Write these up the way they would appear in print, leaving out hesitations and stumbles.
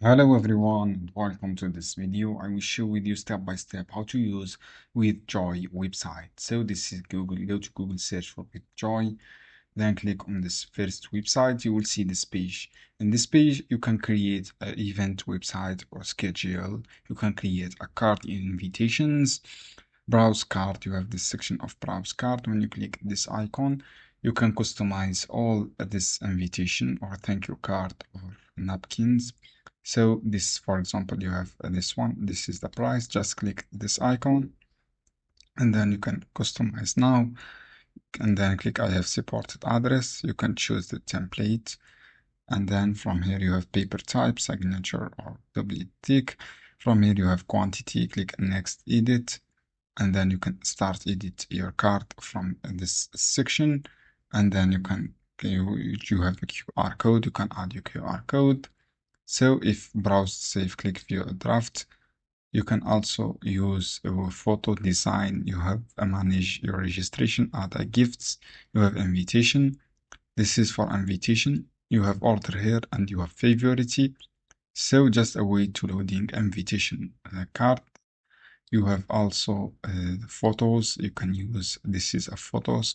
Hello everyone and welcome to this video. I will show with you step by step how to use WithJoy website. So this is Google. Go to Google, search for WithJoy, then click on this first website. You will see this page. In this page, you can create an event website or schedule. You can create a card in invitations, browse card. You have this section of browse card. When you click this icon, you can customize all this invitation or thank you card or napkins. So this, for example, you have this one. This is the price. Just click this icon and then you can customize now. And then click I have supported address. You can choose the template. And then from here you have paper type, signature or double tick. From here you have quantity. Click next edit. And then you can start edit your card from this section. And then you have a QR code. You can add your QR code. So if browse save, click view a draft. You can also use a photo design. You have manage your registration, add gifts. You have invitation. This is for invitation. You have order here and you have favorite. So just a way to loading invitation card. You have also photos. You can use, this is a photos.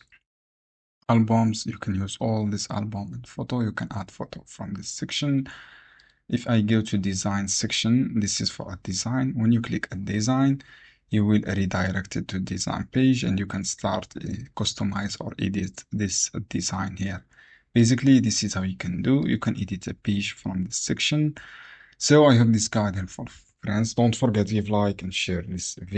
Albums, you can use all this album and photo. You can add photo from this section. If I go to design section, this is for a design. When you click a design, you will redirect it to design page and you can start customize or edit this design here. Basically, this is how you can do. You can edit a page from this section. So I hope this guide helpful, friends. Don't forget to leave like and share this video.